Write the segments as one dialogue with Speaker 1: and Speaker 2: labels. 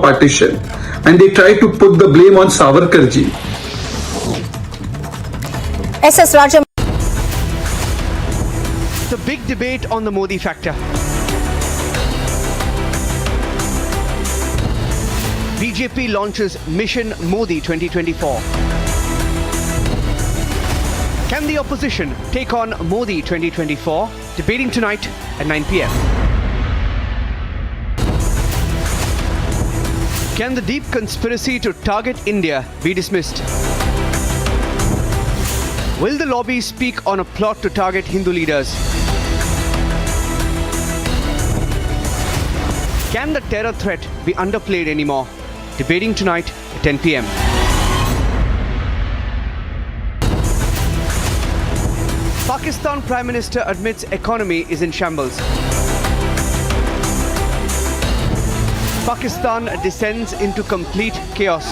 Speaker 1: partition, and they try to put the blame on Savarkarji.
Speaker 2: SS Rajam.
Speaker 3: The big debate on the Modi factor. BJP launches Mission Modi 2024. Can the opposition take on Modi 2024? Debating tonight at 9 p.m. Can the deep conspiracy to target India be dismissed? Will the lobby speak on a plot to target Hindu leaders? Can the terror threat be underplayed anymore? Debating tonight at 10 p.m. Pakistan Prime Minister admits economy is in shambles. Pakistan descends into complete chaos.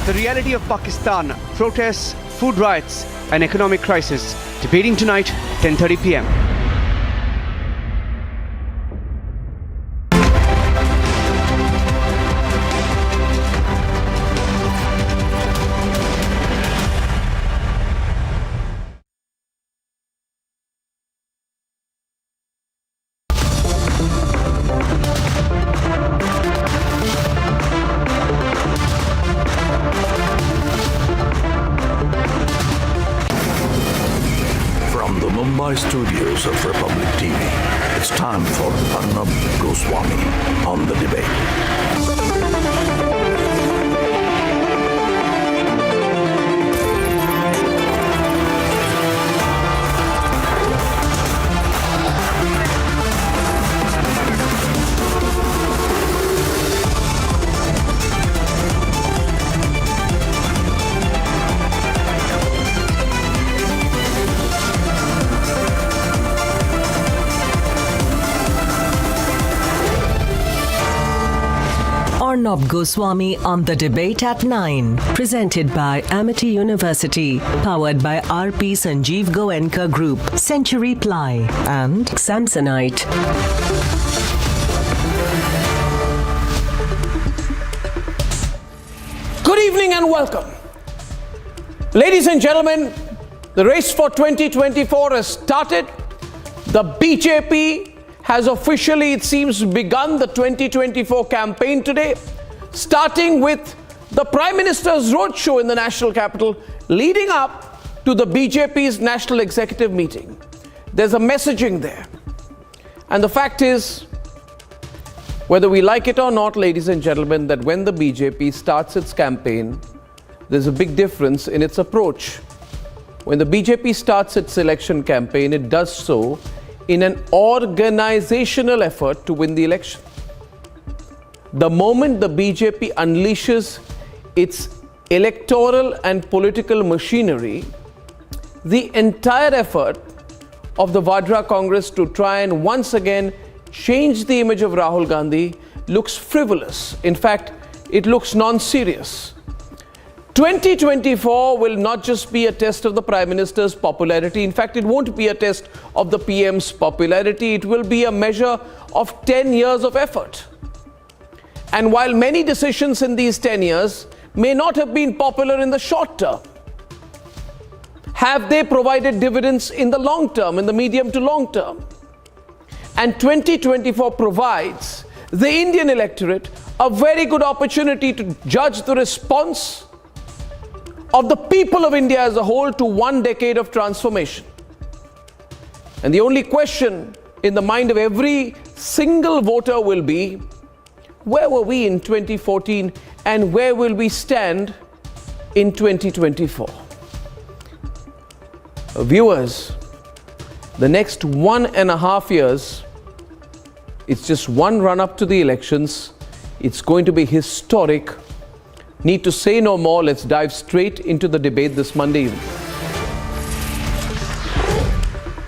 Speaker 3: The reality of Pakistan, protests, food riots and economic crisis. Debating tonight, 10:30 p.m.
Speaker 4: Mumbai studios of Republic TV, it's time for Arnab Goswami on the debate.
Speaker 5: Arnab Goswami on the debate at 9. Presented by Amity University. Powered by RP Sanjeev Goenka Group, Century Ply and Samsonite.
Speaker 6: Good evening and welcome. Ladies and gentlemen, the race for 2024 has started. The BJP has officially, it seems, begun the 2024 campaign today, starting with the Prime Minister's roadshow in the national capital, leading up to the BJP's national executive meeting. There's a messaging there. And the fact is, whether we like it or not, ladies and gentlemen, that when the BJP starts its campaign, there's a big difference in its approach. When the BJP starts its election campaign, it does so in an organizational effort to win the election. The moment the BJP unleashes its electoral and political machinery, the entire effort of the Vadra Congress to try and once again change the image of Rahul Gandhi looks frivolous. In fact, it looks non-serious. 2024 will not just be a test of the Prime Minister's popularity. In fact, it won't be a test of the PM's popularity. It will be a measure of 10 years of effort. And while many decisions in these 10 years may not have been popular in the short term, have they provided dividends in the long term, in the medium to long term? And 2024 provides the Indian electorate a very good opportunity to judge the response of the people of India as a whole to 1 decade of transformation. And the only question in the mind of every single voter will be, where were we in 2014 and where will we stand in 2024? Viewers, the next 1.5 years, it's just one run up to the elections. It's going to be historic. Need to say no more. Let's dive straight into the debate this Monday evening.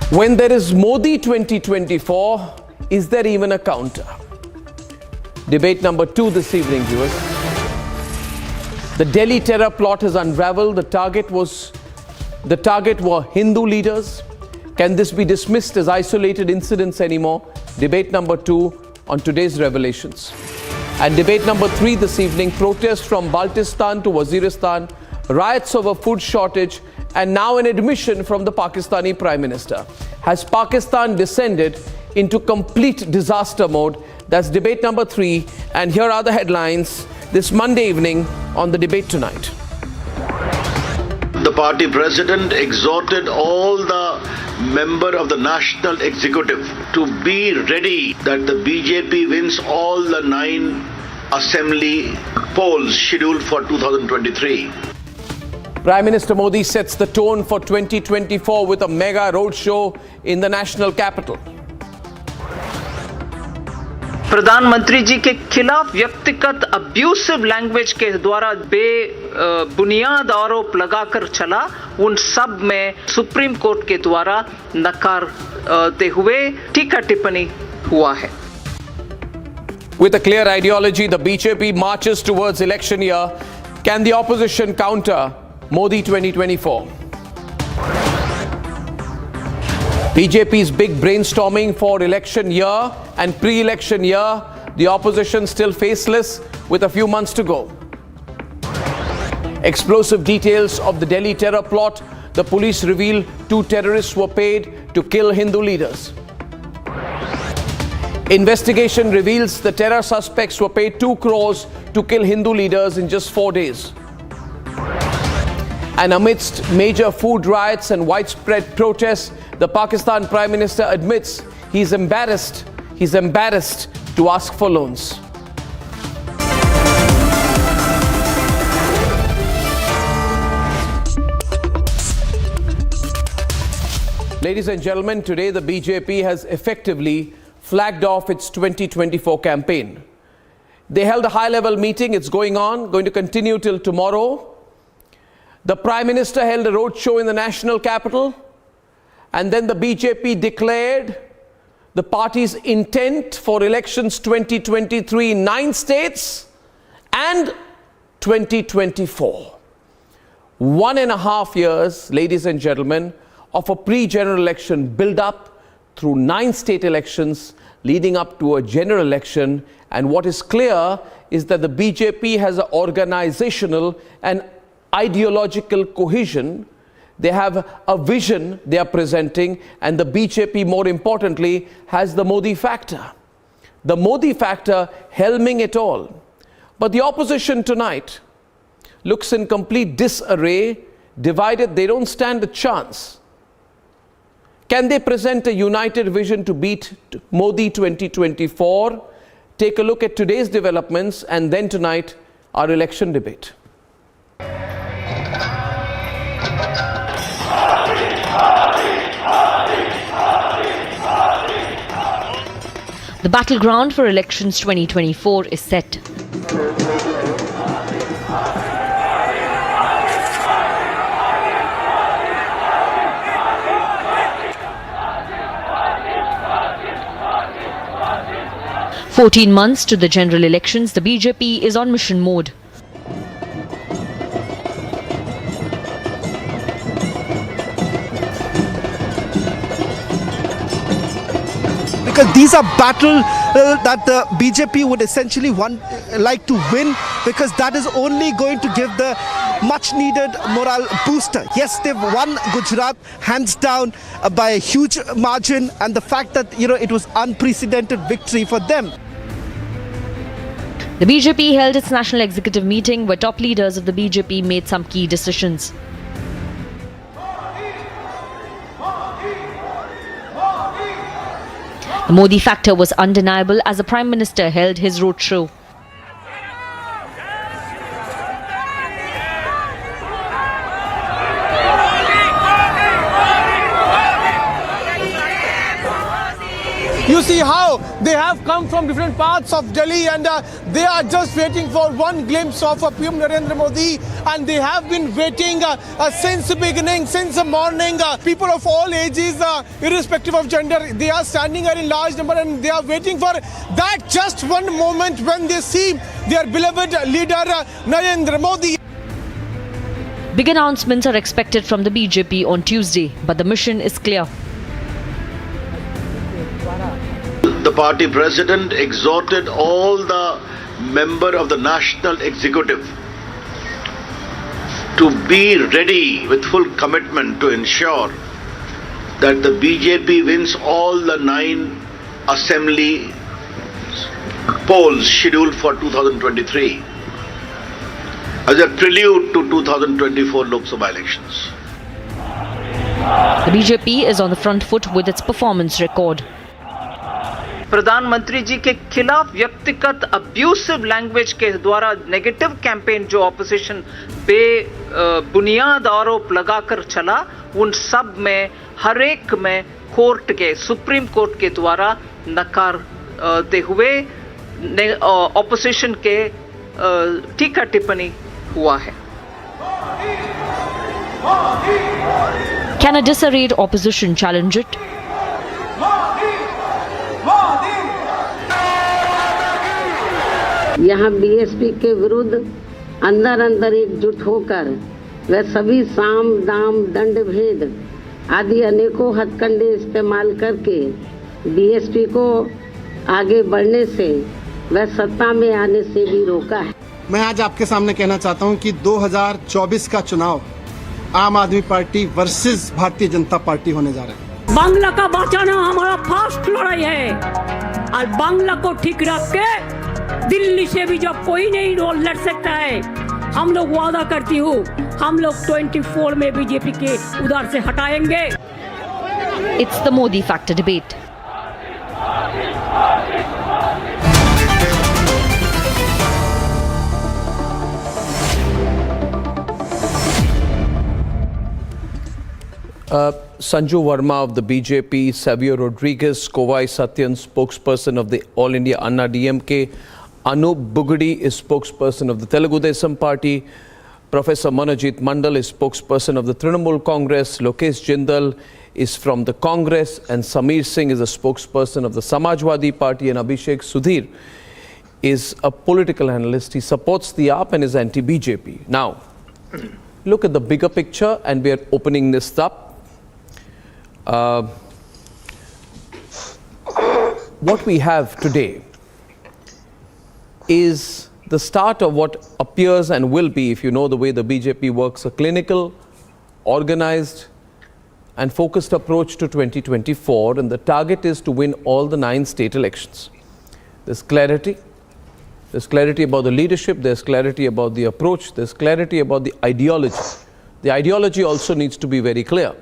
Speaker 6: When there is Modi 2024, is there even a counter? Debate number 2 this evening, viewers. The Delhi terror plot has unraveled. The target were Hindu leaders. Can this be dismissed as isolated incidents anymore? debate number 2 on today's revelations. And debate number 3 this evening, protests from Baltistan to Waziristan, riots over food shortage, and now an admission from the Pakistani Prime Minister. Has Pakistan descended into complete disaster mode? That's debate number 3. And here are the headlines this Monday evening on the debate tonight.
Speaker 2: The party president exhorted all the members of the National Executive to be ready that the BJP wins all the 9 assembly polls scheduled for 2023.
Speaker 6: Prime Minister Modi sets the tone for 2024 with a mega roadshow in the national capital.
Speaker 7: प्रधानमंत्री जी के खिलाफ व्यक्तिगत abusive language के द्वारा बेबुनियाद आरोप लगाकर चला, उन सब में सुप्रीम कोर्ट के द्वारा नकारते हुए टीका टिप्पणी हुआ है.
Speaker 6: With a clear ideology, the BJP marches towards election year. Can the opposition counter Modi 2024? BJP's big brainstorming for election year and pre-election year. The opposition still faceless with a few months to go. Explosive details of the Delhi terror plot. The police reveal 2 terrorists were paid to kill Hindu leaders. Investigation reveals the terror suspects were paid 2 crores to kill Hindu leaders in just 4 days. And amidst major food riots and widespread protests, the Pakistan Prime Minister admits he's embarrassed to ask for loans. Ladies and gentlemen, today the BJP has effectively flagged off its 2024 campaign. They held a high-level meeting. It's going to continue till tomorrow. The Prime Minister held a roadshow in the national capital, and then the BJP declared the party's intent for elections 2023 in 9 states and 2024. 1.5 years, ladies and gentlemen, of a pre-general election build-up through 9 state elections leading up to a general election. And what is clear is that the BJP has an organizational and ideological cohesion. They have a vision they are presenting, and the BJP, more importantly, has the Modi factor. The Modi factor helming it all. But the opposition tonight looks in complete disarray, divided. They don't stand a chance. Can they present a united vision to beat Modi 2024? Take a look at today's developments, and then tonight, our election debate.
Speaker 8: The battleground for elections 2024 is set. "14 months to the general elections, the BJP is on mission mode.
Speaker 9: Because these are battles that the BJP would essentially like to win, because that is only going to give the much needed morale booster. Yes, they've won Gujarat hands down by a huge margin, and the fact that it was unprecedented victory for them.
Speaker 8: The BJP held its national executive meeting where top leaders of the BJP made some key decisions. The Modi factor was undeniable as the Prime Minister held his roadshow.
Speaker 10: You see how they have come from different parts of Delhi, and they are just waiting for one glimpse of PM Narendra Modi, and they have been waiting since the beginning, since the morning. People of all ages, irrespective of gender, they are standing here in large number, and they are waiting for that just one moment when they see their beloved leader Narendra Modi.
Speaker 8: Big announcements are expected from the BJP on Tuesday, but the mission is clear.
Speaker 2: the party president exhorted all the members of the national executive to be ready with full commitment to ensure that the BJP wins all the 9 assembly polls scheduled for 2023 as a prelude to 2024 Lok Sabha elections.
Speaker 8: The BJP is on the front foot with its performance record.
Speaker 7: प्रधानमंत्री जी के खिलाफ व्यक्तिगत abusive language के द्वारा negative campaign जो opposition बुनियाद आरोप लगाकर चला, उन सब में हर एक में कोर्ट के सुप्रीम कोर्ट के द्वारा नकारते हुए ऑपोजिशन के टीका टिप्पणी हुआ है.
Speaker 8: Can a disarrayed opposition challenge it?
Speaker 11: यहाँ बीएसपी के विरुद्ध अंदर अंदर एकजुट होकर वह सभी साम दाम दंड भेद आदि अनेकों हथकंडे इस्तेमाल करके बीएसपी को आगे बढ़ने से वह सत्ता में आने से भी रोका है.
Speaker 10: मैं आज आपके सामने कहना चाहता हूं कि 2024 का चुनाव आम आदमी party versus Bharatiya Janata party होने जा रहा है.
Speaker 12: बांग्ला का बचाना हमारा फर्स्ट लड़ाई है और बांग्ला को ठीक रख के दिल्ली से भी जब कोई नहीं रोल लड़ सकता है, हम लोग वादा करती हूँ हम लोग 24 में बीजेपी के उधर से हटाएंगे.
Speaker 8: It's the Modi factor debate.
Speaker 6: Sanju Verma of the BJP, Savio Rodriguez, Kovai Satyan, spokesperson of the All India Anna DMK, Arnab Bugadi is spokesperson of the Telugu Desam Party, Professor Manojit Mandal is spokesperson of the Trinamool Congress, Lokesh Jindal is from the Congress, and Sameer Singh is a spokesperson of the Samajwadi Party, and Abhishek Sudhir is a political analyst. He supports the AAP and is anti-BJP. Now, look at the bigger picture, and we are opening this up. What we have today is the start of what appears and will be, if you know the way the BJP works, a clinical, organized and focused approach to 2024, and the target is to win all the 9 state elections. There's clarity about the leadership, there's clarity about the approach, there's clarity about the ideology. The ideology also needs to be very clear.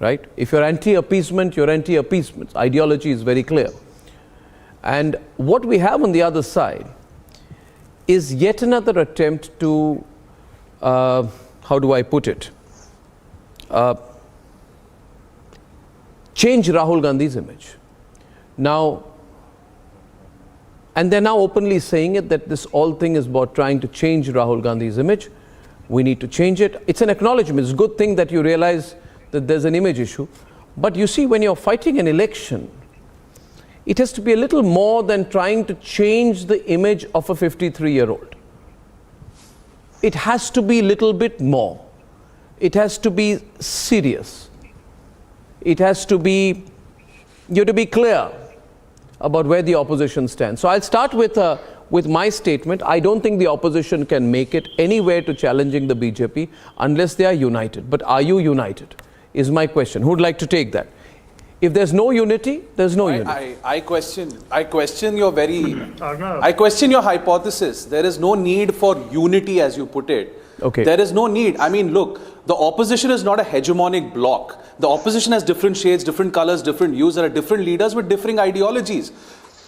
Speaker 6: Right? If you're anti-appeasement, you're anti-appeasement. Ideology is very clear. And what we have on the other side is yet another attempt to, how do I put it, change Rahul Gandhi's image. Now, and they're now openly saying it, that this whole thing is about trying to change Rahul Gandhi's image. We need to change it. It's an acknowledgement. It's a good thing that you realize that there's an image issue. But you see, when you're fighting an election, it has to be a little more than trying to change the image of a 53-year-old. It has to be a little bit more. It has to be serious. It has to be, you have to be clear about where the opposition stands. So I'll start with my statement. I don't think the opposition can make it anywhere to challenging the BJP unless they are united. But are you united? Is my question. Who'd like to take that? If there's no unity, there's no unity.
Speaker 13: I question your I question your hypothesis. There is no need for unity, as you put it.
Speaker 6: Okay.
Speaker 13: There is no need. I mean, look, the opposition is not a hegemonic bloc. The opposition has different shades, different colors, different views. There are different leaders with differing ideologies.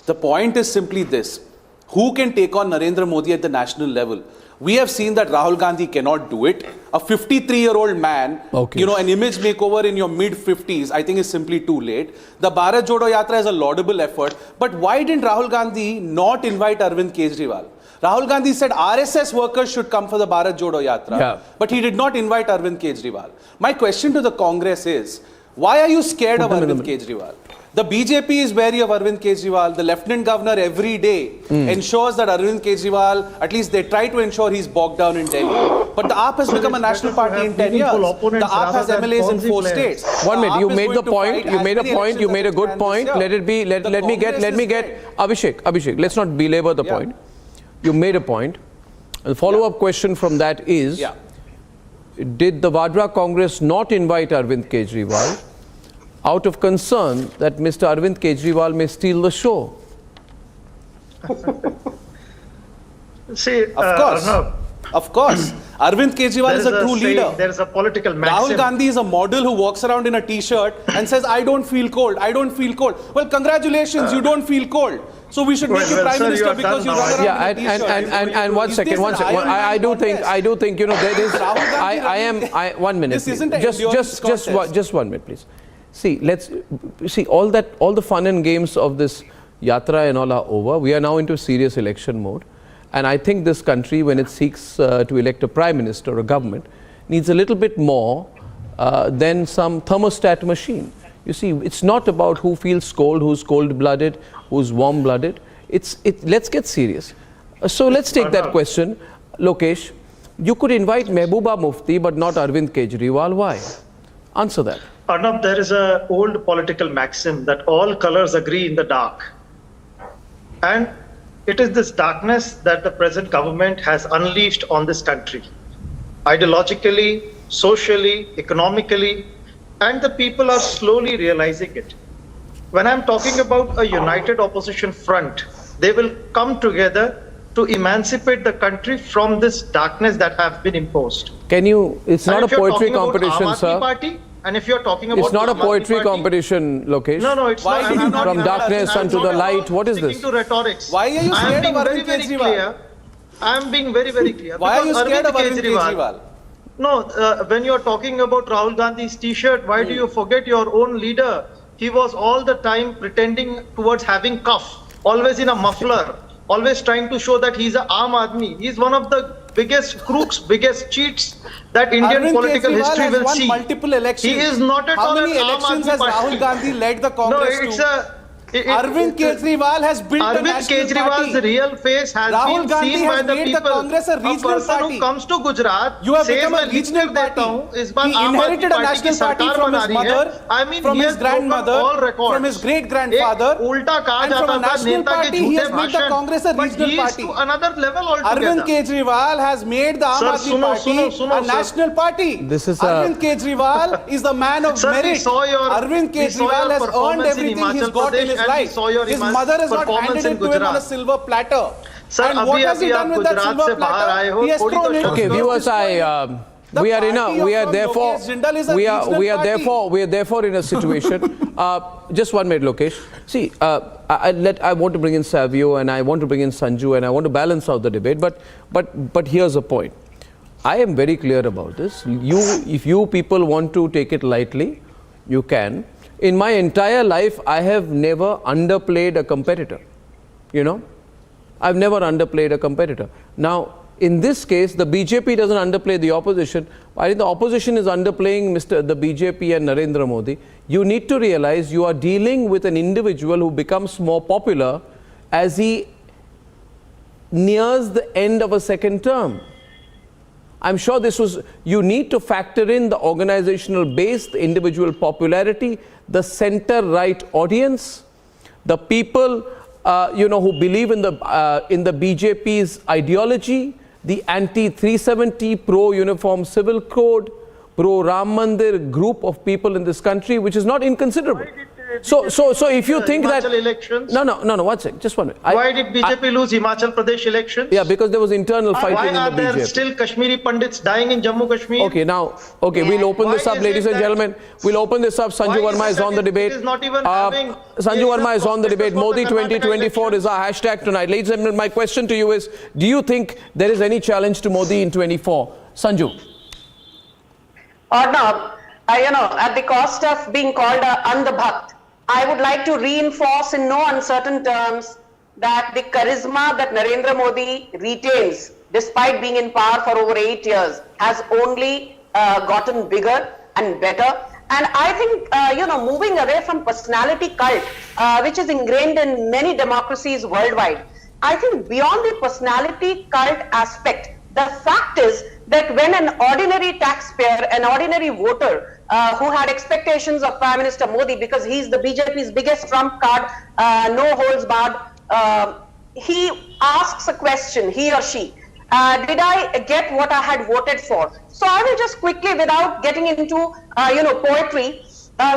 Speaker 13: The point is simply this. Who can take on Narendra Modi at the national level? We have seen that Rahul Gandhi cannot do it. A 53-year-old man, an image makeover in your mid-50s, I think is simply too late. The Bharat Jodo Yatra is a laudable effort. But why didn't Rahul Gandhi not invite Arvind Kejriwal? Rahul Gandhi said RSS workers should come for the Bharat Jodo Yatra. But he did not invite Arvind Kejriwal. My question to the Congress is, why are you scared of Arvind Kejriwal? The BJP is wary of Arvind Kejriwal. The Lieutenant Governor every day ensures that Arvind Kejriwal, at least they try to ensure he's bogged down in Delhi. But the AAP has become a national party in 10 years. The AAP has MLAs in 4 states.
Speaker 6: 1 minute, you made the point, you made a point, you made a good point. Let it be, let me get, Abhishek, let's not belabor the point. You made a point. The follow-up question from that is, did the Vadra Congress not invite Arvind Kejriwal out of concern that Mr. Arvind Kejriwal may steal the show?
Speaker 14: See,
Speaker 13: of course. Arvind Kejriwal is a true leader.
Speaker 14: There is a political maxim.
Speaker 13: Rahul Gandhi is a model who walks around in a t-shirt and says, I don't feel cold, I don't feel cold. Well, congratulations, you don't feel cold. So we should make you Prime Minister because you run around in a t-shirt.
Speaker 6: And 1 second. I do think, you know, there is, 1 minute.
Speaker 13: This isn't a
Speaker 6: just 1 minute, please. See, all the fun and games of this yatra and all are over. We are now into serious election mode. And I think this country, when it seeks to elect a prime minister or a government, needs a little bit more than some thermostat machine. You see, it's not about who feels cold, who's cold-blooded, who's warm-blooded. Let's get serious. So let's take that question. Lokesh, you could invite Mehbooba Mufti, but not Arvind Kejriwal. Why? Answer that.
Speaker 14: Arnab, there is an old political maxim that all colors agree in the dark. And it is this darkness that the present government has unleashed on this country. Ideologically, socially, economically, and the people are slowly realizing it. When I'm talking about a united opposition front, they will come together to emancipate the country from this darkness that have been imposed.
Speaker 6: It's not a poetry competition, sir.
Speaker 14: Party, and if you're talking about
Speaker 6: it's not a poetry competition, Lokesh.
Speaker 14: No, it's not.
Speaker 6: From darkness unto the light. What is this?
Speaker 14: To rhetorics.
Speaker 13: Why are you scared of Arvind Kejriwal?
Speaker 14: I'm being very, very clear.
Speaker 13: Why are you scared of Arvind Kejriwal?
Speaker 14: No, when you're talking about Rahul Gandhi's t-shirt, why do you forget your own leader? He was all the time pretending towards having cuff, always in a muffler, always trying to show that he's a Aam Aadmi. He's one of the biggest crooks, biggest cheats that Indian
Speaker 13: Arvind
Speaker 14: political
Speaker 13: Kejriwal
Speaker 14: history
Speaker 13: has
Speaker 14: will
Speaker 13: won
Speaker 14: see.
Speaker 13: Multiple elections.
Speaker 14: He is not at all
Speaker 13: How many
Speaker 14: an Aam
Speaker 13: elections
Speaker 14: Aadmi
Speaker 13: has
Speaker 14: party.
Speaker 13: Rahul Gandhi led the Congress to? Arvind Kejriwal has built a national
Speaker 14: Kejriwal's
Speaker 13: party.
Speaker 14: real face has
Speaker 13: Rahul
Speaker 14: been
Speaker 13: Gandhi
Speaker 14: seen by
Speaker 13: has
Speaker 14: the
Speaker 13: made
Speaker 14: people.
Speaker 13: the Congress a regional
Speaker 14: person
Speaker 13: party.
Speaker 14: Who comes to Gujarat,
Speaker 13: You have
Speaker 14: says
Speaker 13: become a regional party.
Speaker 14: He
Speaker 13: inherited a national party from his mother, from his grandmother, from his great-grandfather, and from a national party he has made the Congress a regional party.
Speaker 14: To another level altogether.
Speaker 13: Arvind Kejriwal has made the Aam Aadmi Party a national party. Arvind Kejriwal is the man of merit. Arvind Kejriwal has earned everything he's got in his life. His mother has not handed it to him on a silver platter. And what has he done with that silver platter? He has thrown it.
Speaker 6: Okay, viewers, we are therefore in a situation. Just 1 minute, Lokesh. See, I want to bring in Savio and I want to bring in Sanju and I want to balance out the debate. But here's the point. I am very clear about this. If you people want to take it lightly, you can. In my entire life, I have never underplayed a competitor. You know, I've never underplayed a competitor. Now, in this case, the BJP doesn't underplay the opposition. I think the opposition is underplaying the BJP and Narendra Modi. You need to realize you are dealing with an individual who becomes more popular as he nears the end of a second term. I'm sure you need to factor in the organizational base, the individual popularity, the center-right audience, the people who believe in the BJP's ideology, the anti-370, pro-uniform civil code, pro-Ram Mandir group of people in this country, which is not inconsiderable. So if you think that...
Speaker 14: elections?
Speaker 6: No, 1 second, just 1 minute.
Speaker 14: Why did BJP lose Himachal Pradesh elections?
Speaker 6: Yeah, because there was internal fighting in the BJP.
Speaker 14: Why are there still Kashmiri Pandits dying in Jammu Kashmir?
Speaker 6: Okay, we'll open this up, ladies and gentlemen. We'll open this up. Sanju Verma is on the debate. Sanju Verma is on the debate. Modi 2024 is our hashtag tonight. Ladies and gentlemen, my question to you is, do you think there is any challenge to Modi in 24? Sanju.
Speaker 15: Arnab, at the cost of being called Andhabhakt, I would like to reinforce in no uncertain terms that the charisma that Narendra Modi retains, despite being in power for over 8 years, has only gotten bigger and better. And I think, moving away from personality cult, which is ingrained in many democracies worldwide, I think beyond the personality cult aspect, the fact is that when an ordinary taxpayer, an ordinary voter who had expectations of Prime Minister Modi, because he's the BJP's biggest trump card, no holds barred, he asks a question, he or she, did I get what I had voted for? So I will just quickly, without getting into poetry,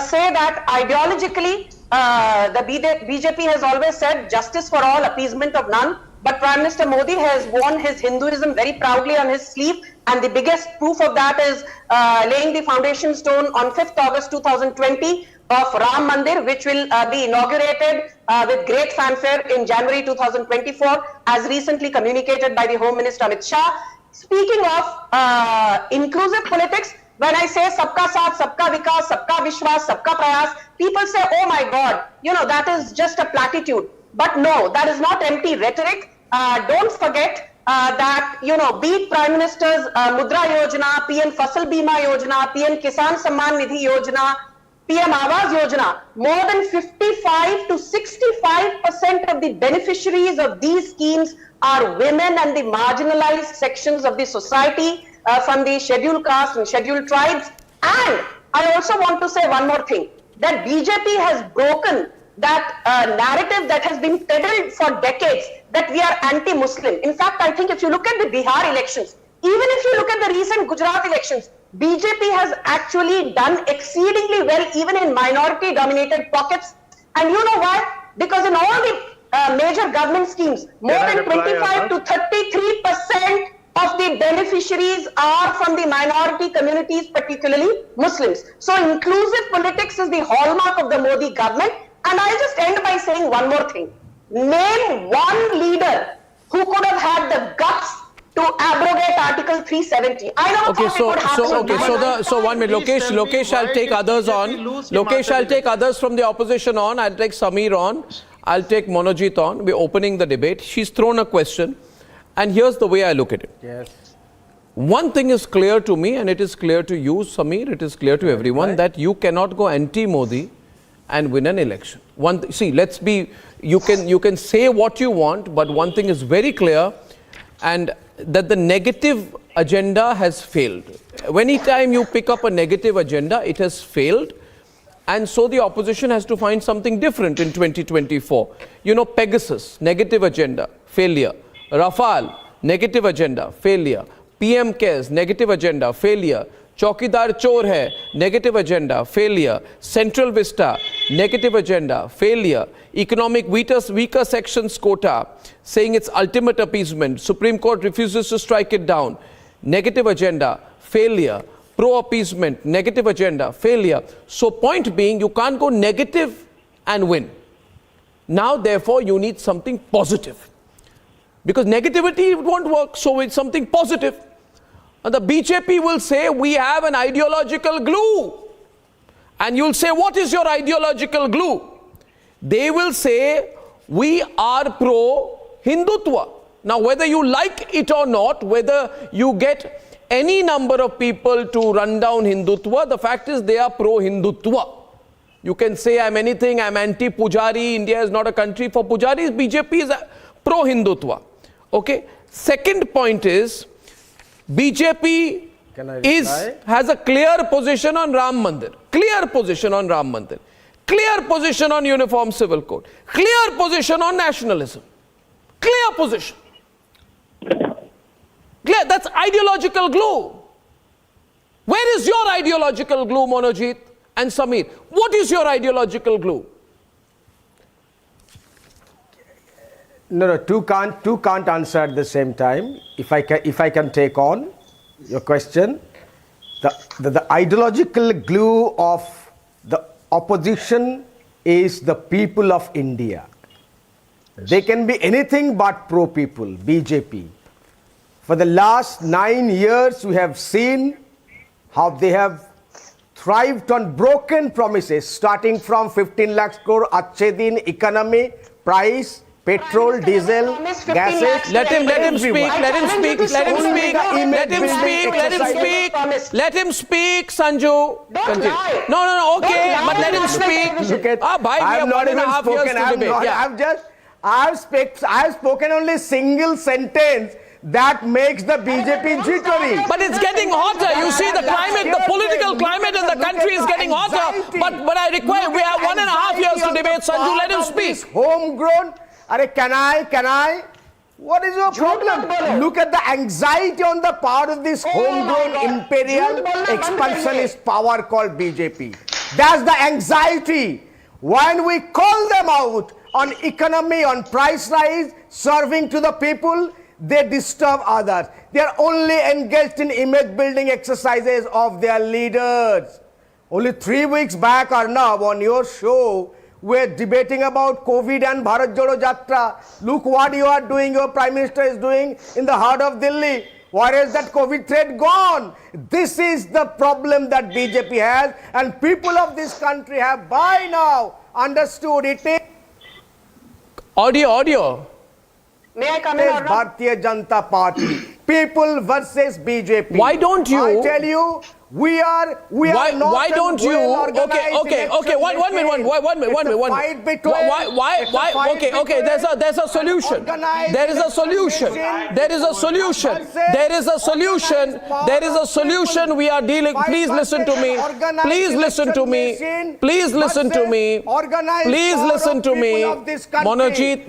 Speaker 15: say that ideologically, the BJP has always said justice for all, appeasement of none. But Prime Minister Modi has worn his Hinduism very proudly on his sleeve, and the biggest proof of that is laying the foundation stone on 5th August 2020 of Ram Mandir, which will be inaugurated with great fanfare in January 2024, as recently communicated by the Home Minister Amit Shah. Speaking of inclusive politics, when I say sabka saath, sabka vikas, sabka vishwas, sabka prayas, people say, oh my God, that is just a platitude. But no, that is not empty rhetoric. Don't forget that, be it Prime Minister's Mudra Yojana, PM Fasal Bima Yojana, PM Kisan Samman Nidhi Yojana, PM Awas Yojana, more than 55 to 65% of the beneficiaries of these schemes are women and the marginalized sections of the society, from the scheduled caste and scheduled tribes. And I also want to say one more thing, that BJP has broken that narrative that has been peddled for decades, that we are anti-Muslim. In fact, I think if you look at the Bihar elections, even if you look at the recent Gujarat elections, BJP has actually done exceedingly well, even in minority-dominated pockets. And you know why? Because in all the major government schemes, more than 25 to 33% of the beneficiaries are from the minority communities, particularly Muslims. So inclusive politics is the hallmark of the Modi government. And I'll just end by saying one more thing. Name one leader who could have had the guts to abrogate Article 370. I don't
Speaker 6: Okay, so 1 minute. Lokesh, I'll take others on. Lokesh, I'll take others from the opposition on. I'll take Samir on. I'll take Monojit on. We're opening the debate. She's thrown a question. And here's the way I look at it.
Speaker 16: Yes.
Speaker 6: One thing is clear to me, and it is clear to you, Samir, it is clear to everyone, that you cannot go anti-Modi and win an election. You can say what you want, but one thing is very clear, and that the negative agenda has failed. Anytime you pick up a negative agenda, it has failed, and so the opposition has to find something different in 2024. Pegasus, negative agenda, failure. Rafale, negative agenda, failure. PM cares, negative agenda, failure. Chaukidar Chor hai, negative agenda, failure. Central Vista, negative agenda, failure. Economic weaker sections quota, saying it's ultimate appeasement. Supreme Court refuses to strike it down. Negative agenda, failure. Pro-appeasement, negative agenda, failure. So point being, you can't go negative and win. Now, therefore, you need something positive. Because negativity won't work, so it's something positive. And the BJP will say, we have an ideological glue. And you'll say, what is your ideological glue? They will say, we are pro-Hindutva. Now, whether you like it or not, whether you get any number of people to run down Hindutva, the fact is they are pro-Hindutva. You can say, I'm anything, I'm anti-Pujari, India is not a country for Pujaris, BJP is pro-Hindutva. Okay? Second point is, BJP has a clear position on Ram Mandir, clear position on Ram Mandir, clear position on Uniform Civil Code, clear position on nationalism, clear position. Clear, that's ideological glue. Where is your ideological glue, Monojit and Samir? What is your ideological glue?
Speaker 16: No, two can't answer at the same time. If I can take on your question, the ideological glue of the opposition is the people of India. Yes. They can be anything but pro-people, BJP. For the last 9 years, we have seen how they have thrived on broken promises, starting from 15 lakh crore, Achhe Din, economy, price, petrol, diesel, gases.
Speaker 6: Let him speak. Let him speak. Let him
Speaker 16: Only
Speaker 6: speak.
Speaker 16: the image
Speaker 6: Let him
Speaker 16: building
Speaker 6: speak. Let him
Speaker 16: exercise.
Speaker 6: speak. Let him speak, Sanju. Continue.
Speaker 15: lie.
Speaker 6: No. Okay,
Speaker 15: Don't
Speaker 6: but
Speaker 15: lie.
Speaker 6: let him speak.
Speaker 16: Look at,
Speaker 6: Bhai, we
Speaker 16: I
Speaker 6: have
Speaker 16: have not
Speaker 6: 1.5
Speaker 16: even
Speaker 6: years
Speaker 16: spoken.
Speaker 6: to debate.
Speaker 16: I have spoken only single sentence that makes the BJP jittery.
Speaker 6: But it's getting hotter. You see the climate, the political climate in the country is getting hotter. But I require, we have 1.5 years to debate. Sanju, let him speak.
Speaker 16: Homegrown. Can I? What is your problem? Look at the anxiety on the part of this homegrown imperial expansionist power called BJP. That's the anxiety. When we call them out on economy, on price rise, serving to the people, they disturb others. They are only engaged in image building exercises of their leaders. Only 3 weeks back, Arnab, on your show, we're debating about COVID and Bharat Jodo Jatra. Look what you are doing, your Prime Minister is doing in the heart of Delhi. Where is that COVID threat gone? This is the problem that BJP has, and people of this country have by now understood it.
Speaker 6: Audio.
Speaker 15: May I come in, Arnab?
Speaker 16: Bharatiya Janata Party. People versus BJP.
Speaker 6: Why don't you?
Speaker 16: I tell you, we are not.
Speaker 6: Why don't you? Okay. One minute. Okay. There's a solution. There is a solution. We are dealing. Please listen to me.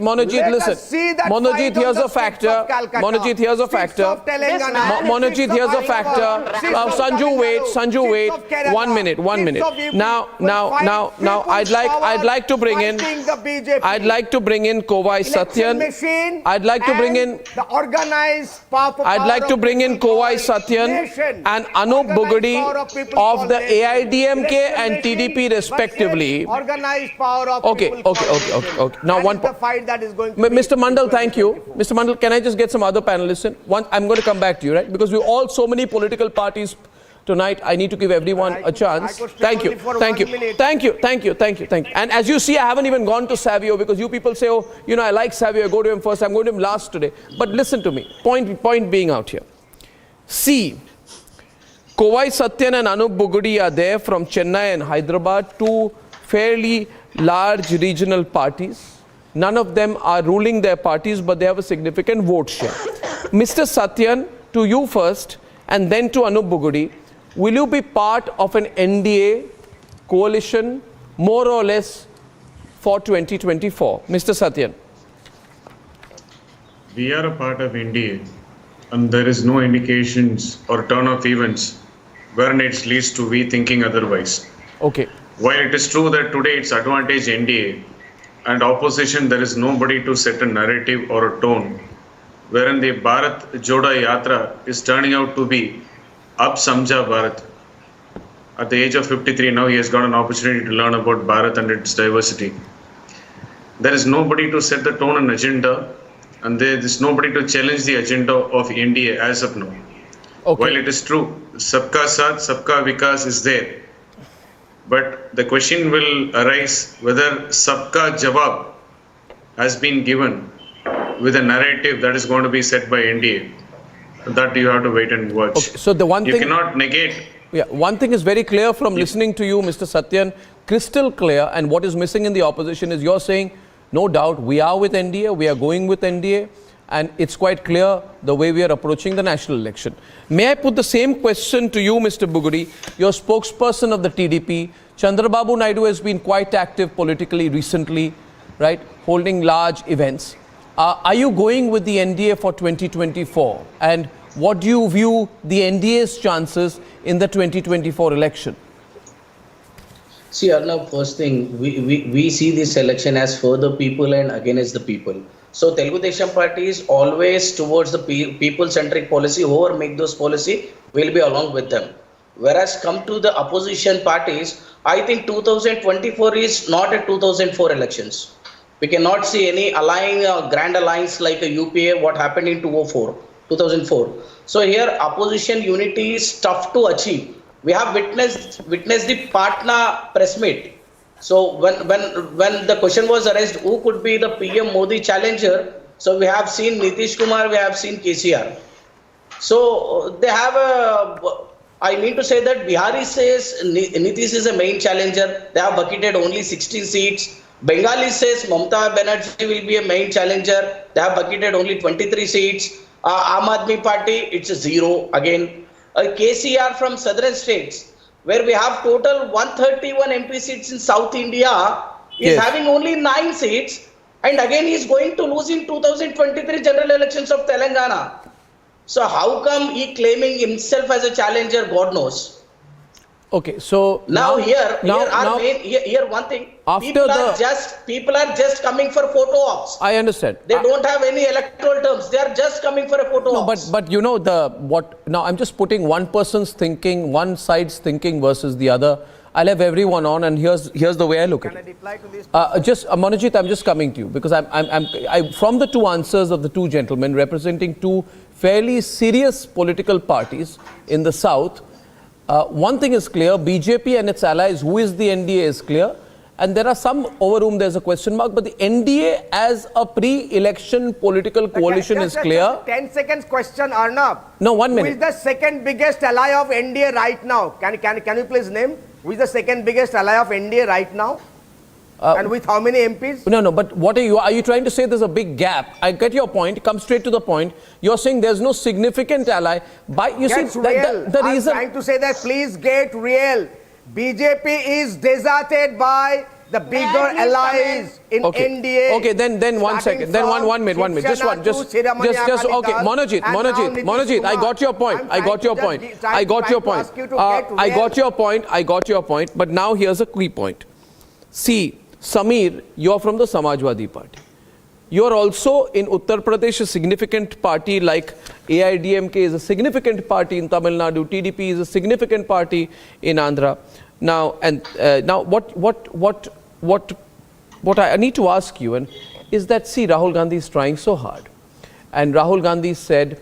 Speaker 6: Monojit, listen. Monojit, here's a factor. Sanju, wait. 1 minute. Now, I'd like to bring in Kovai Satyan. I'd like to bring in
Speaker 16: the organized power.
Speaker 6: I'd like to bring in Kovai Satyan and Anup Bugadi of the AIDMK and TDP respectively.
Speaker 16: Organized power of
Speaker 6: Okay. Now one point. Mr. Mandal, thank you. Mr. Mandal, can I just get some other panelists in? I'm going to come back to you, right? Because we all so many political parties tonight. I need to give everyone a chance. Thank you. And as you see, I haven't even gone to Savio because you people say, oh, I like Savio. I go to him first. I'm going to him last today. But listen to me. Point being out here. See, Kovai Satyan and Anup Bugadi are there from Chennai and Hyderabad, two fairly large regional parties. None of them are ruling their parties, but they have a significant vote share. Mr. Satyan, to you first, and then to Anup Bugadi, will you be part of an NDA coalition, more or less, for 2024? Mr. Satyan.
Speaker 17: We are a part of NDA, and there is no indications or turn of events wherein it leads to we thinking otherwise.
Speaker 6: Okay.
Speaker 17: While it is true that today it's advantage NDA, and opposition, there is nobody to set a narrative or a tone, wherein the Bharat Jodo Yatra is turning out to be Ab Samjha Bharat. At the age of 53 now, he has got an opportunity to learn about Bharat and its diversity. There is nobody to set the tone and agenda, and there is nobody to challenge the agenda of NDA as of now.
Speaker 6: Okay.
Speaker 17: While it is true, Sabka Saath, Sabka Vikas is there. But the question will arise whether Sabka Jawab has been given with a narrative that is going to be set by NDA. That you have to wait and watch.
Speaker 6: Okay, so the one
Speaker 17: you
Speaker 6: thing...
Speaker 17: cannot negate...
Speaker 6: Yeah, one thing is very clear from listening to you, Mr. Satyan, crystal clear, and what is missing in the opposition is you're saying, no doubt, we are with NDA, we are going with NDA, and it's quite clear the way we are approaching the national election. May I put the same question to you, Mr. Bugadi, your spokesperson of the TDP. Chandrababu Naidu has been quite active politically recently, right, holding large events. Are you going with the NDA for 2024? And what do you view the NDA's chances in the 2024 election?
Speaker 18: See, Arnab, first thing, we see this election as for the people and against the people. So Telugu Desam Party is always towards the people-centric policy. Whoever make those policy will be along with them. Whereas come to the opposition parties, I think 2024 is not a 2004 elections. We cannot see any grand alliance like a UPA, what happened in 2004. So here opposition unity is tough to achieve. We have witnessed the Patna press meet. So when the question was raised, who could be the PM Modi challenger? So we have seen Nitish Kumar, we have seen KCR. So they have I mean to say that Bihari says Nitish is a main challenger. They have bucketed only 16 seats. Bengali says Mamata Banerjee will be a main challenger. They have bucketed only 23 seats. Aam Aadmi Party, it's a 0 again. KCR from southern states, where we have total 131 MP seats in South India, is having only 9 seats. And again, he is going to lose in 2023 general elections of Telangana. So how come he claiming himself as a challenger? God knows.
Speaker 6: Okay, so
Speaker 18: now one thing. People are just coming for photo ops.
Speaker 6: I understand.
Speaker 18: They don't have any electoral terms. They are just coming for a photo ops.
Speaker 6: But you know now I'm just putting one person's thinking, one side's thinking versus the other. I'll have everyone on, and here's the way I look at it. Manojit, I'm just coming to you because I'm from the two answers of the two gentlemen representing two fairly serious political parties in the south. One thing is clear: BJP and its allies, who is the NDA, is clear, and there are some over whom there's a question mark. But the NDA as a pre-election political coalition is clear.
Speaker 16: 10 seconds question, Arnab.
Speaker 6: No, 1 minute.
Speaker 16: Who is the second biggest ally of NDA right now? Can you please name? Who is the second biggest ally of NDA right now? And with how many MPs?
Speaker 6: No, but what are you trying to say there's a big gap? I get your point. Come straight to the point. You're saying there's no significant ally.
Speaker 16: I'm trying to say that please get real. BJP is deserted by the bigger allies in NDA.
Speaker 6: Okay, then 1 second. Then one minute. Just okay. Monojit, I got your point. But now here's a key point. See, Samir, you're from the Samajwadi Party. You're also in Uttar Pradesh, a significant party like AIDMK is a significant party in Tamil Nadu. TDP is a significant party in Andhra. Now, what I need to ask you is that, see, Rahul Gandhi is trying so hard. And Rahul Gandhi said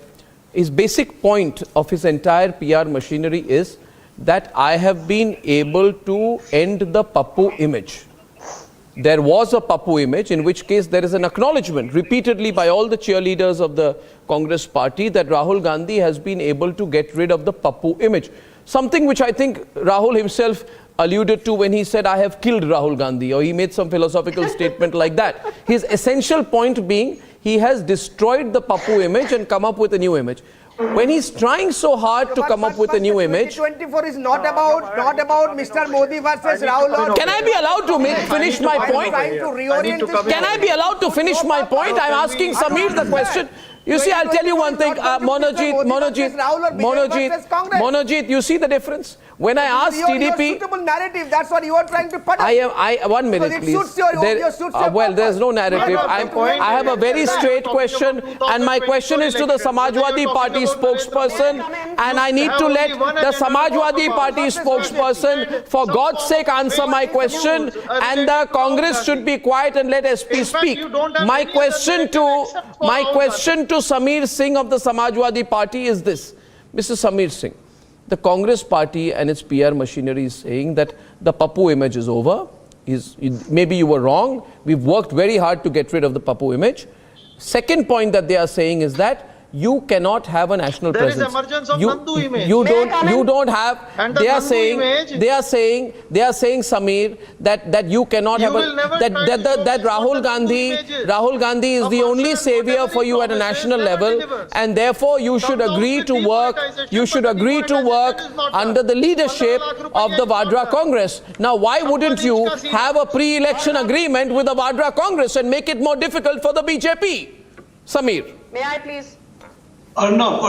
Speaker 6: his basic point of his entire PR machinery is that I have been able to end the Pappu image. There was a Pappu image, in which case there is an acknowledgement repeatedly by all the cheerleaders of the Congress party that Rahul Gandhi has been able to get rid of the Pappu image. Something which I think Rahul himself alluded to when he said, I have killed Rahul Gandhi, or he made some philosophical statement like that. His essential point being, he has destroyed the Pappu image and come up with a new image. When he's trying so hard to come up with a new image...
Speaker 16: 2024 is not about Mr. Modi versus Rahul.
Speaker 6: Can I be allowed to finish my point? Can I be allowed to finish my point? I'm asking Samir the question. You see, I'll tell you one thing, Monojit, you see the difference? When I asked TDP...
Speaker 16: suitable narrative, that's what you are trying to put up.
Speaker 6: 1 minute, please. Well, there's no narrative. I have a very straight question, and my question is to the Samajwadi Party spokesperson, and I need to let the Samajwadi Party spokesperson, for God's sake, answer my question, and the Congress should be quiet and let SP speak. My question to Samir Singh of the Samajwadi Party is this. Mr. Samir Singh, the Congress party and its PR machinery is saying that the Pappu image is over. Maybe you were wrong. We've worked very hard to get rid of the Pappu image. Second point that they are saying is that you cannot have a national presence.
Speaker 14: There is emergence of Nandu image.
Speaker 6: You don't have. They are saying, Samir, that you cannot have that Rahul Gandhi is the only savior for you at a national level, and therefore you should agree to work. You should agree to work under the leadership of the Vadra Congress. Now, why wouldn't you have a pre-election agreement with the Vadra Congress and make it more difficult for the BJP? Samir.
Speaker 15: May I please?
Speaker 19: Arnab,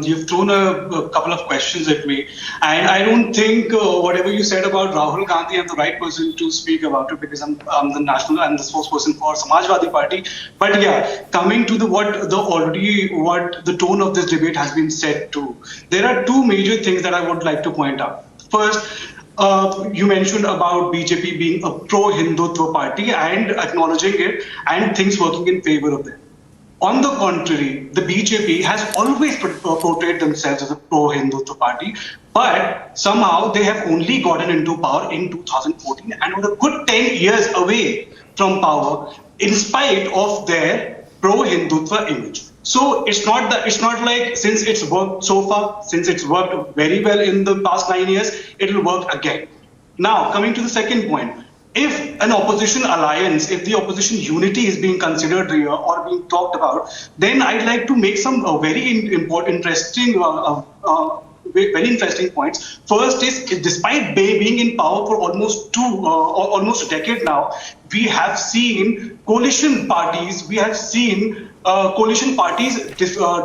Speaker 19: you've thrown a couple of questions at me, and I don't think whatever you said about Rahul Gandhi, I'm the right person to speak about it because I'm the national and the spokesperson for Samajwadi Party. But yeah, coming to what the tone of this debate has been set to, there are two major things that I would like to point out. First, you mentioned about BJP being a pro-Hindutva party and acknowledging it and things working in favor of them. On the contrary, the BJP has always portrayed themselves as a pro-Hindutva party, But somehow they have only gotten into power in 2014 and were a good 10 years away from power in spite of their pro-Hindutva image. So it's not like since it's worked so far, since it's worked very well in the past 9 years, it will work again. Now, coming to the second point, if an opposition alliance, if the opposition unity is being considered here or being talked about, then I'd like to make some very interesting points. First is, despite being in power for almost a decade now, we have seen coalition parties,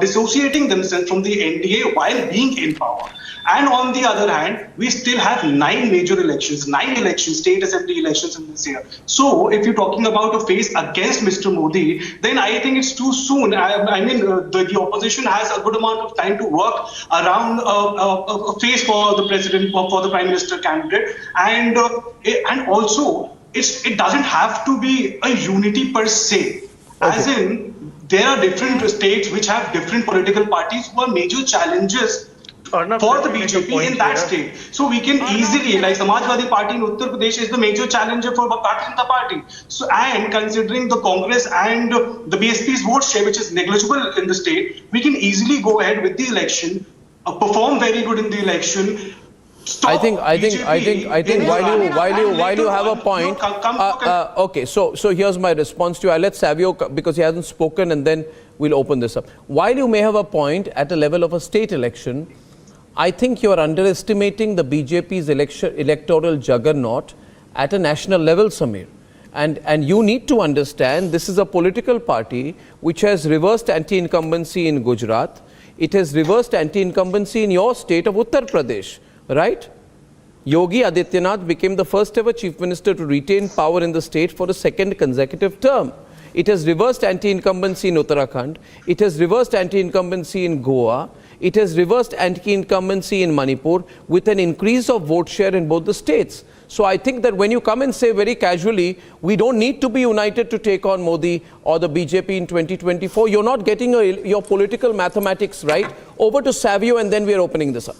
Speaker 19: dissociating themselves from the NDA while being in power. And on the other hand, we still have 9 major elections, 9 elections, state assembly elections in this year. So if you're talking about a phase against Mr. Modi, then I think it's too soon. The opposition has a good amount of time to work around a phase for the president, for the prime minister candidate. And also, it doesn't have to be a unity per se. As in, there are different states which have different political parties who are major challenges for the BJP in that state. So we can easily, like Samajwadi Party in Uttar Pradesh is the major challenger for Bharatiya Janata Party. So, and considering the Congress and the BSP's vote share, which is negligible in the state, we can easily go ahead with the election, perform very good in the election.
Speaker 6: I think while you have a point, okay, so here's my response to you. I'll let Savio, because he hasn't spoken, and then we'll open this up. While you may have a point at a level of a state election, I think you are underestimating the BJP's electoral juggernaut at a national level, Samir. And you need to understand this is a political party which has reversed anti-incumbency in Gujarat. It has reversed anti-incumbency in your state of Uttar Pradesh, right? Yogi Adityanath became the first ever chief minister to retain power in the state for a second consecutive term. It has reversed anti-incumbency in Uttarakhand. It has reversed anti-incumbency in Goa. It has reversed anti-incumbency in Manipur with an increase of vote share in both the states. So I think that when you come and say very casually, we don't need to be united to take on Modi or the BJP in 2024, you're not getting your political mathematics right. Over to Savio, and then we are opening this up.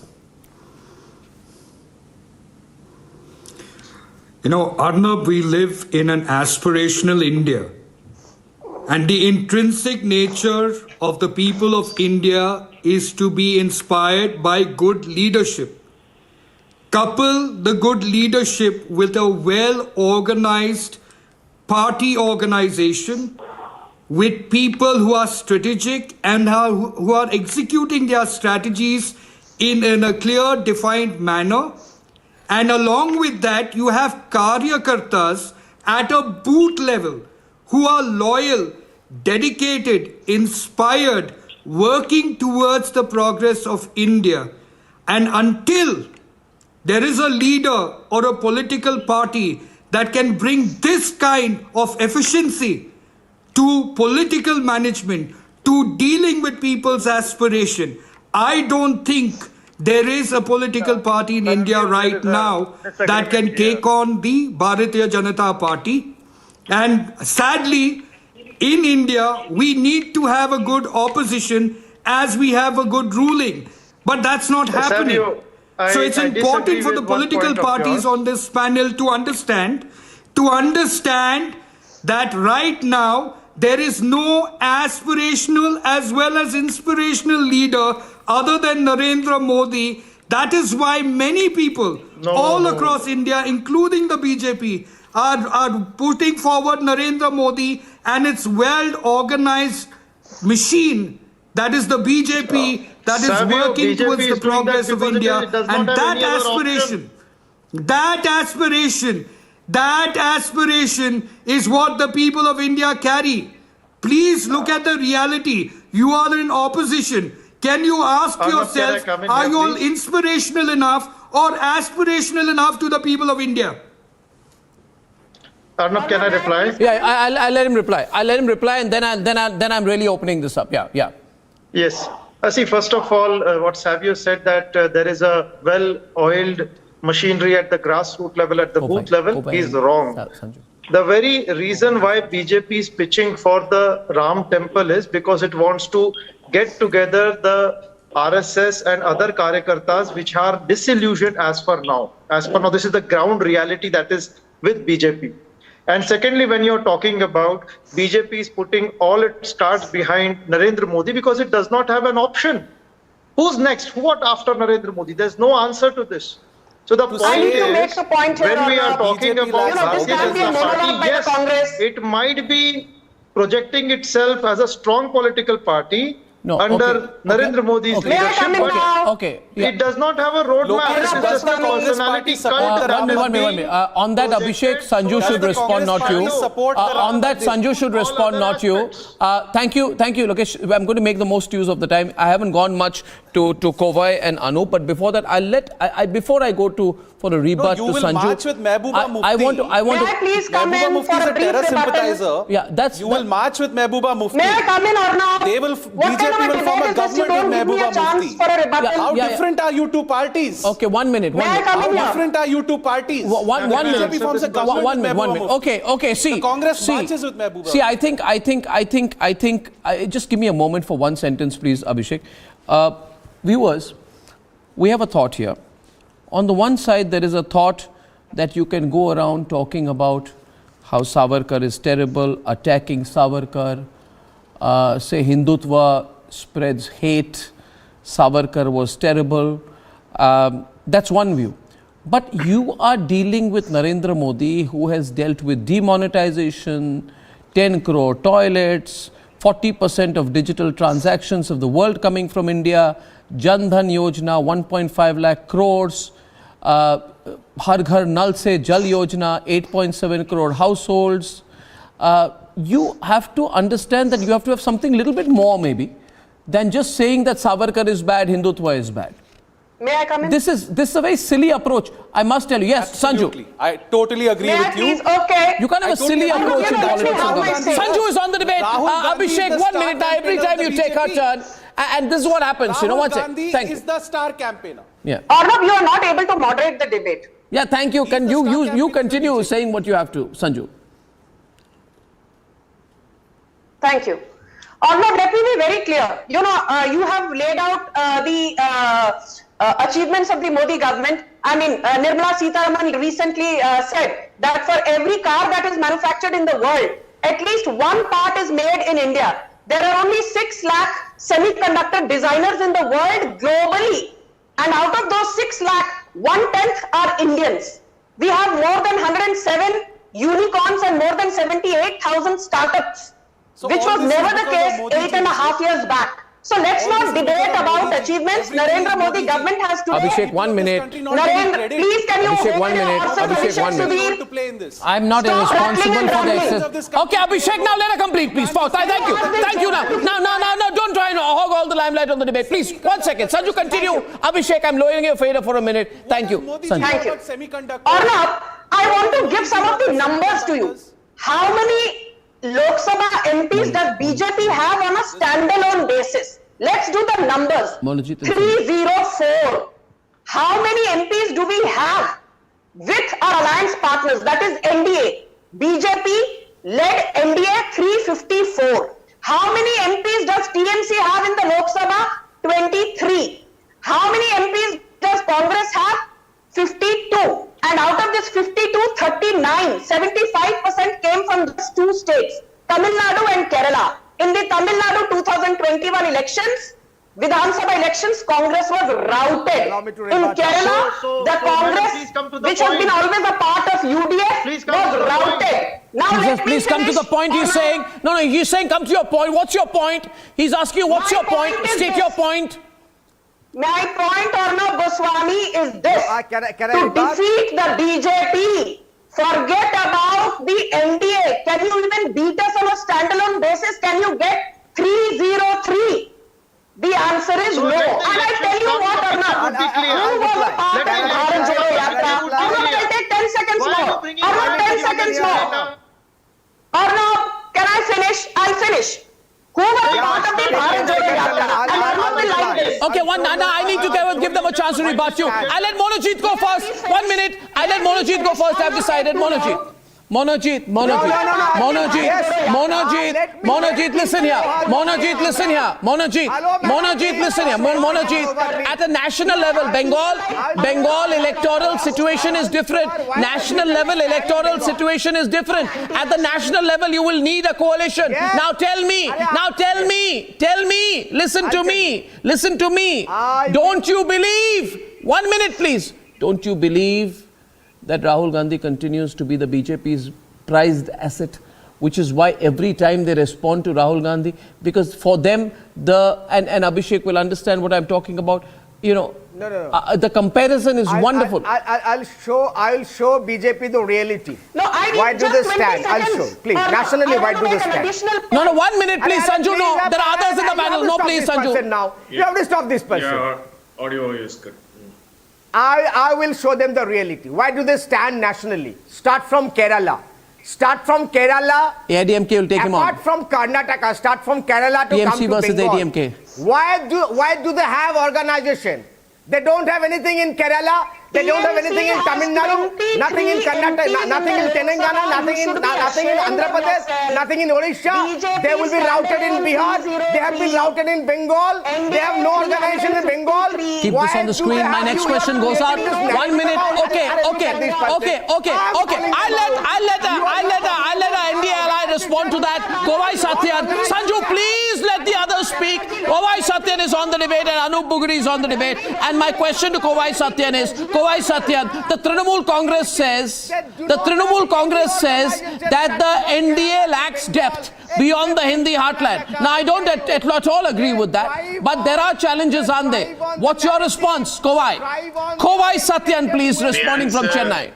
Speaker 1: You know, Arnab, we live in an aspirational India. And the intrinsic nature of the people of India is to be inspired by good leadership. Couple the good leadership with a well-organized party organization, with people who are strategic and who are executing their strategies in a clear, defined manner. And along with that, you have Karyakartas at a booth level who are loyal, dedicated, inspired, working towards the progress of India. And until there is a leader or a political party that can bring this kind of efficiency to political management, to dealing with people's aspiration, I don't think there is a political party in India right now that can take on the Bharatiya Janata Party. And sadly, in India, we need to have a good opposition as we have a good ruling. But that's not happening. So it's important for the political parties on this panel to understand that right now there is no aspirational as well as inspirational leader other than Narendra Modi. That is why many people across India, including the BJP, are putting forward Narendra Modi and its well-organized machine, that is the BJP, that is working towards the progress of India. And that aspiration is what the people of India carry. Please look at the reality. You are in opposition. Can you ask yourself, are you all inspirational enough or aspirational enough to the people of India?
Speaker 14: Arnab, can I reply?
Speaker 6: Yeah, I'll let him reply. And then I'm really opening this up. Yeah.
Speaker 14: Yes. See, first of all, what Savio said, that there is a well-oiled machinery at the grassroots level, at the booth level, is wrong. The very reason why BJP is pitching for the Ram temple is because it wants to get together the RSS and other Karyakartas which are disillusioned as per now. As per now, this is the ground reality that is with BJP. And secondly, when you're talking about BJP is putting all its cards behind Narendra Modi because it does not have an option. Who's next? What after Narendra Modi? There's no answer to this. So the point is, when we are talking about Bharatiya Janata Party, yes, it might be projecting itself as a strong political party under Narendra Modi's leadership, but it does not have a roadmap. It is just a personality cult.
Speaker 6: One minute. On that, Abhishek, Sanju should respond, not you. On that, Sanju should respond, not you. Thank you, Lokesh. I'm going to make the most use of the time. I haven't gone much to Kovai and Anu, but before that, before I go for a rebut to Sanju.
Speaker 13: You will march with Mehbooba Mufti.
Speaker 6: I want to.
Speaker 15: May I please come in
Speaker 13: Mufti
Speaker 15: for
Speaker 13: is
Speaker 15: a
Speaker 13: a
Speaker 15: brief
Speaker 13: terror
Speaker 15: rebuttal?
Speaker 13: sympathizer.
Speaker 6: Yeah,
Speaker 13: you will march with Mehbooba Mufti.
Speaker 15: May I come in or not?
Speaker 13: They will. BJP will form a government with Mehbooba Mufti. How different are you two parties?
Speaker 6: Okay, 1 minute.
Speaker 13: How different are you two parties?
Speaker 6: One minute.
Speaker 13: BJP forms a government with Mehbooba Mufti.
Speaker 6: Okay. See,
Speaker 13: the Congress marches with Mehbooba.
Speaker 6: See, I think. Just give me a moment for one sentence, please, Abhishek. Viewers, we have a thought here. On the one side, there is a thought that you can go around talking about how Savarkar is terrible, attacking Savarkar, say Hindutva spreads hate, Savarkar was terrible. That's one view. But you are dealing with Narendra Modi, who has dealt with demonetization, 10 crore toilets, 40% of digital transactions of the world coming from India, Jan Dhan Yojana, 1.5 lakh crores, Har Ghar Nal Se Jal Yojana, 8.7 crore households. You have to understand that you have to have something a little bit more maybe than just saying that Savarkar is bad, Hindutva is bad.
Speaker 15: May I come in?
Speaker 6: This is a very silly approach. I must tell you. Yes,
Speaker 13: Absolutely.
Speaker 6: Sanju.
Speaker 13: I totally agree with you.
Speaker 15: Okay.
Speaker 6: You can't have a silly approach in politics. Sanju is on the debate. Abhishek, 1 minute. Now, every time you take her turn, and this is what happens.
Speaker 13: Rahul
Speaker 6: One
Speaker 13: Gandhi
Speaker 6: second. Thank you.
Speaker 13: is the star campaigner.
Speaker 6: Yeah.
Speaker 15: Arnab, you are not able to moderate the debate.
Speaker 6: Yeah, thank you. Can you continue saying what you have to, Sanju?
Speaker 15: Thank you. Arnab, let me be very clear. You have laid out the achievements of the Modi government. I mean, Nirmala Sitharaman recently said that for every car that is manufactured in the world, at least one part is made in India. There are only 6 lakh semiconductor designers in the world globally. And out of those 6 lakh, 1/10 are Indians. We have more than 107 unicorns and more than 78,000 startups, which was never the case 8.5 years back. So let's not debate about achievements. Narendra Modi government has today.
Speaker 6: Abhishek, 1 minute.
Speaker 15: Narendra, please can you
Speaker 6: Abhishek,
Speaker 15: open
Speaker 6: 1 minute.
Speaker 15: your answer,
Speaker 6: Abhishek, 1 minute.
Speaker 13: To play in this.
Speaker 6: I'm not
Speaker 15: Stop
Speaker 6: responsible
Speaker 15: rattling
Speaker 6: for
Speaker 15: and
Speaker 6: the
Speaker 15: rambling.
Speaker 6: excess. Okay, Abhishek, now let her complete, please. Thank you. Thank you now. No, don't try and hog all the limelight on the debate. Please, 1 second. Sanju, continue. Abhishek, I'm lowering your fader for a minute. Thank you. Sanju.
Speaker 15: Thank you. Arnab, I want to give some of the numbers to you. How many Lok Sabha MPs does BJP have on a standalone basis? Let's do the numbers. 304. How many MPs do we have with our alliance partners? That is NDA. BJP led NDA 354. How many MPs does TMC have in the Lok Sabha? 23. How many MPs does Congress have? 52. And out of this 52, 39, 75% came from these 2 states, Tamil Nadu and Kerala. In the Tamil Nadu 2021 elections, Vidhan Sabha elections, Congress was routed. In Kerala, the Congress, which has been always a part of UDF, was routed. Now
Speaker 6: Please come to the point. He's saying, he's saying come to your point. What's your point? He's asking you, what's your point? State your point.
Speaker 15: My point, Arnab Goswami, is this. To defeat the BJP, forget about the NDA. Can you even beat us on a standalone basis? Can you get 303? The answer is no. And I tell you what, Arnab, who was a part of Bharat Jodo Yatra? Arnab, I'll take 10 seconds more. Arnab, 10 seconds more. Arnab, can I finish? I'll finish. Who was part of the Bharat Jodo Yatra? And Arnab will like this.
Speaker 6: Okay, I need to give them a chance to rebut you. I'll let Monojit go first. 1 minute. I'll let Monojit go first. I've decided. Monojit. Monojit, listen here. Monojit, listen here. Monojit, listen here. Monojit, at a national level, Bengal electoral situation is different. National level electoral situation is different. At the national level, you will need a coalition. Now tell me, listen to me. Don't you believe, 1 minute please, don't you believe that Rahul Gandhi continues to be the BJP's prized asset, which is why every time they respond to Rahul Gandhi, because for them, and Abhishek will understand what I'm talking about, you know, the comparison is wonderful.
Speaker 16: I'll show BJP the reality.
Speaker 15: No, I
Speaker 16: why do they stand? I'll show. Please, nationally, why do they stand?
Speaker 6: No, 1 minute, please, Sanju. No, there are others in the panel. No, please, Sanju.
Speaker 16: Now, you have to stop this person.
Speaker 17: Yeah, audio is good.
Speaker 16: I will show them the reality. Why do they stand nationally? Start from Kerala.
Speaker 6: ADMK will take him on.
Speaker 16: Apart from Karnataka, start from Kerala to
Speaker 6: TMC
Speaker 16: come to
Speaker 6: versus
Speaker 16: Bengal.
Speaker 6: ADMK.
Speaker 16: Why do they have organization? They don't have anything in Kerala. They don't have anything in Tamil Nadu, nothing in Karnataka, nothing in Telangana, nothing in Andhra Pradesh, nothing in Odisha. They will be routed in Bihar. They have been routed in Bengal. They have no organization in Bengal.
Speaker 6: Keep this on the screen. My next question goes out. 1 minute. Okay. I'll let our NDA ally respond to that. Kovai Satyan. Sanju, please let the others speak. Kovai Satyan is on the debate and Anup Bugri is on the debate. And my question to Kovai Satyan is, Kovai Satyan, the Trinamool Congress says that the NDA lacks depth beyond the Hindi heartland. Now, I don't at all agree with that, but there are challenges, aren't there? What's your response, Kovai? Kovai Satyan, please, responding from Chennai.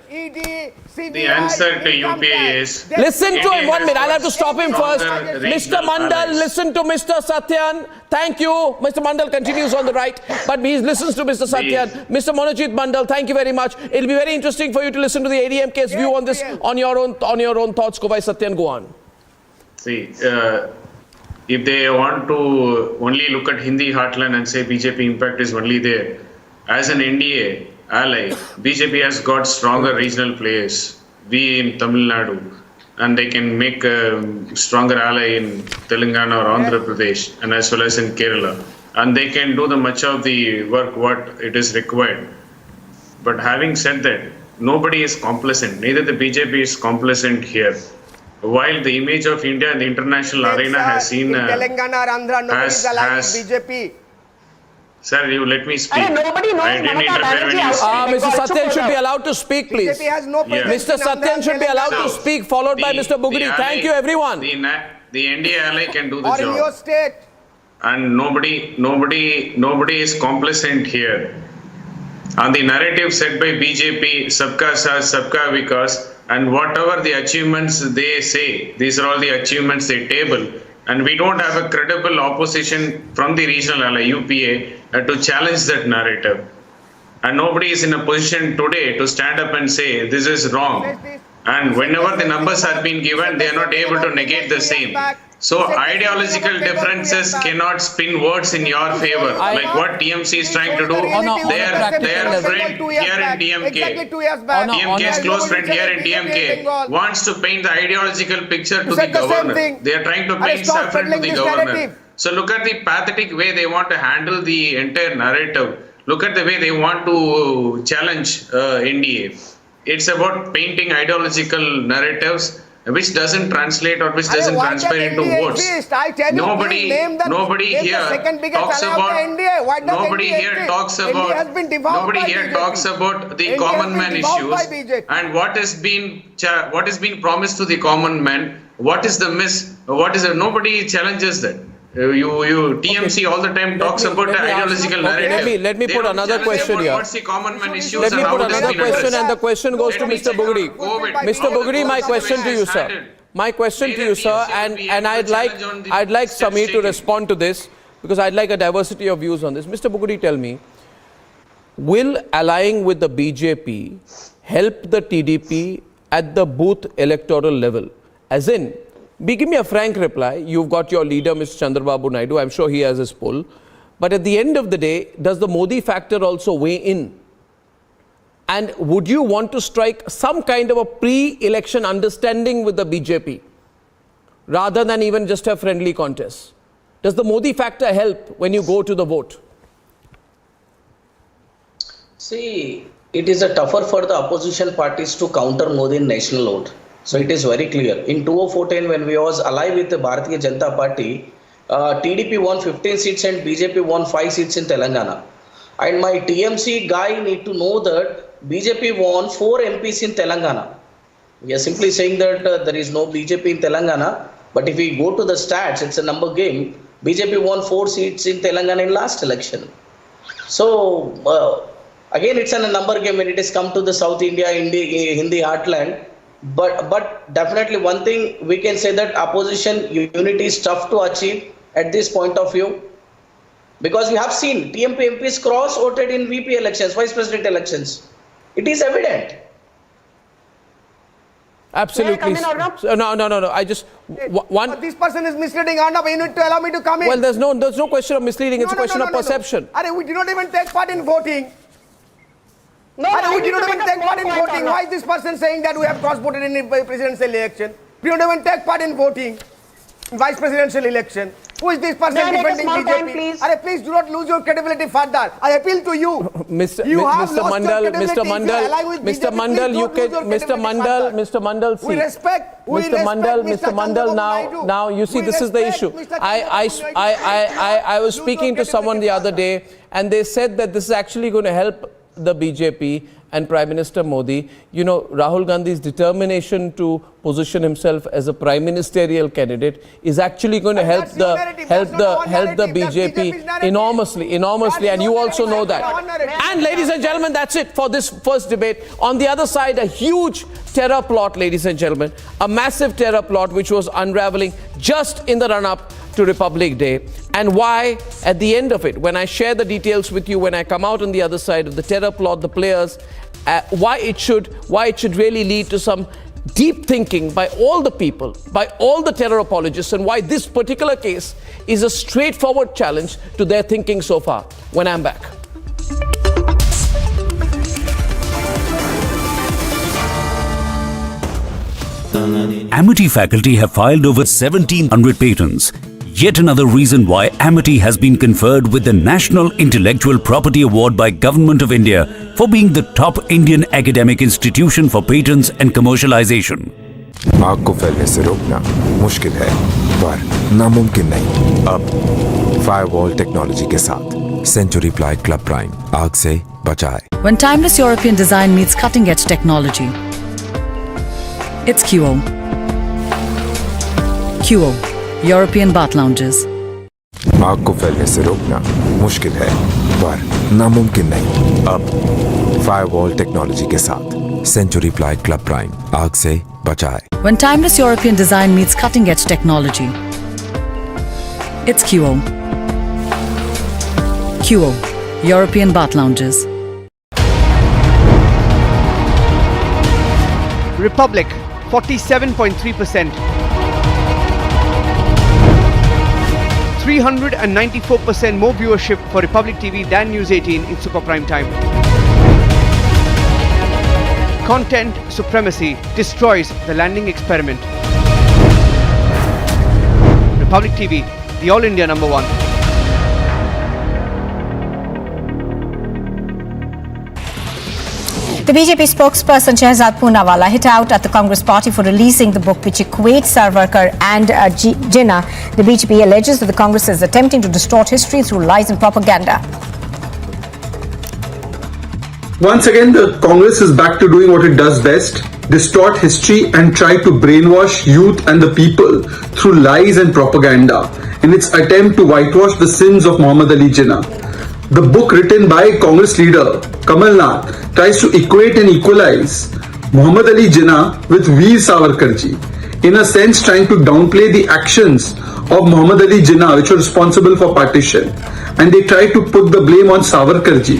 Speaker 17: The answer to UPA is...
Speaker 6: Listen to him 1 minute. I'll have to stop him first. Mr. Mandal, listen to Mr. Satyan. Thank you. Mr. Mandal continues on the right, but he listens to Mr. Satyan. Mr. Monojit Mandal, thank you very much. It'll be very interesting for you to listen to the ADMK's view on this, on your own thoughts. Kovai Satyan, go on.
Speaker 17: See, if they want to only look at Hindi heartland and say BJP impact is only there, as an NDA ally, BJP has got stronger regional players. We in Tamil Nadu, and they can make a stronger ally in Telangana or Andhra Pradesh, and as well as in Kerala. And they can do the much of the work what it is required. But having said that, nobody is complacent. Neither the BJP is complacent here. While the image of India in the international arena has seen...
Speaker 16: Telangana or Andhra, nobody is aligned with BJP.
Speaker 17: Sir, you let me speak.
Speaker 15: Nobody knows
Speaker 17: I didn't interfere when you speak.
Speaker 6: Mr. Satyan should be allowed to speak, please.
Speaker 16: BJP has no
Speaker 6: Mr. Satyan should be allowed to speak, followed by Mr. Bugri. Thank you, everyone.
Speaker 17: The NDA ally can do the
Speaker 16: or
Speaker 17: job.
Speaker 16: in your state.
Speaker 17: And nobody is complacent here. And the narrative set by BJP, Sabka Saath, Sabka Vikas, and whatever the achievements they say, these are all the achievements they table. And we don't have a credible opposition from the regional ally, UPA, to challenge that narrative. And nobody is in a position today to stand up and say, this is wrong. And whenever the numbers are being given, they are not able to negate the same. So ideological differences cannot spin words in your favor, like what TMC is trying to do. Their friend here in DMK, DMK's close friend here in DMK, wants to paint the ideological picture to the governor. They are trying to paint saffron to the governor. So look at the pathetic way they want to handle the entire narrative. Look at the way they want to challenge NDA. It's about painting ideological narratives which doesn't translate or which doesn't transpire into votes. Nobody here talks about the common man issues and what is being promised to the common man. Nobody challenges that. TMC all the time talks about the ideological narrative.
Speaker 6: Let me put another question here.
Speaker 17: What's the common man issues?
Speaker 6: Let me put another question, and the question goes to Mr. Bugri. Mr. Bugri, my question to you, sir. My question to you, sir, and I'd like Samir to respond to this because I'd like a diversity of views on this. Mr. Bugri, tell me, will allying with the BJP help the TDP at the booth electoral level? As in, give me a frank reply. You've got your leader, Mr. Chandrababu Naidu. I'm sure he has his pull. But at the end of the day, does the Modi factor also weigh in? And would you want to strike some kind of a pre-election understanding with the BJP rather than even just a friendly contest? Does the Modi factor help when you go to the vote?
Speaker 18: See, it is tougher for the opposition parties to counter Modi in national vote. So it is very clear. In 2014, when we was alive with the Bharatiya Janata Party, TDP won 15 seats and BJP won 5 seats in Telangana. And my TMC guy need to know that BJP won 4 MPs in Telangana. We are simply saying that there is no BJP in Telangana. But if we go to the stats, it's a number game. BJP won 4 seats in Telangana in last election. So, again, it's a number game when it has come to the South India, Hindi heartland. But definitely one thing we can say that opposition unity is tough to achieve at this point of view. Because we have seen TMP MPs cross-voted in VP elections, Vice President elections. It is evident.
Speaker 6: Absolutely. No. I just
Speaker 16: But this person is misleading, Arnab. You need to allow me to come in.
Speaker 6: Well, there's no question of misleading. It's a question of perception.
Speaker 16: We did not even take part in voting. We did not even take part in voting. Why is this person saying that we have cross-voted in the presidential election? We don't even take part in voting in vice presidential election. Who is this person defending BJP? Please do not lose your credibility further. I appeal to you.
Speaker 6: Mr. Mandal, see.
Speaker 16: We respect
Speaker 6: Mr. Mandal, now you see this is the issue. I was speaking to someone the other day and they said that this is actually going to help the BJP and Prime Minister Modi. You know, Rahul Gandhi's determination to position himself as a prime ministerial candidate is actually going to help the BJP enormously, and you also know that. And ladies and gentlemen, that's it for this first debate. On the other side, a huge terror plot, ladies and gentlemen, a massive terror plot which was unraveling just in the run-up to Republic Day, and why at the end of it, when I share the details with you, when I come out on the other side of the terror plot, the players, why it should really lead to some deep thinking by all the people, by all the terror apologists, and why this particular case is a straightforward challenge to their thinking so far. When I'm back.
Speaker 20: Amity faculty have filed over 1,700 patents. Yet another reason why Amity has been conferred with the National Intellectual Property Award by Government of India for being the top Indian academic institution for patents and commercialization.
Speaker 21: आग को फैलने से रोकना मुश्किल है, पर नामुमकिन नहीं। अब फायरवॉल टेक्नोलॉजी के साथ सेंचुरी प्लाई क्लब प्राइम आग से बचाए।
Speaker 22: When timeless European design meets cutting-edge technology, it's QO. QO, European bath lounges.
Speaker 21: आग को फैलने से रोकना मुश्किल है, पर नामुमकिन नहीं। अब फायरवॉल टेक्नोलॉजी के साथ सेंचुरी प्लाई क्लब प्राइम आग से बचाए।
Speaker 22: When timeless European design meets cutting-edge technology, it's QO. QO, European bath lounges.
Speaker 3: Republic, 47.3%. 394% more viewership for Republic TV than News 18 in Super Prime Time. Content supremacy destroys the landing experiment. Republic TV, the All India #1.
Speaker 23: The BJP spokesperson Shehzad Poonawalla hit out at the Congress party for releasing the book which equates Savarkar and Jinnah. The BJP alleges that the Congress is attempting to distort history through lies and propaganda.
Speaker 24: Once again, the Congress is back to doing what it does best, distort history and try to brainwash youth and the people through lies and propaganda in its attempt to whitewash the sins of Muhammad Ali Jinnah. The book written by Congress leader Kamal Nath tries to equate and equalize Muhammad Ali Jinnah with Veer Savarkar ji, in a sense trying to downplay the actions of Muhammad Ali Jinnah which were responsible for partition, and they try to put the blame on Savarkar ji.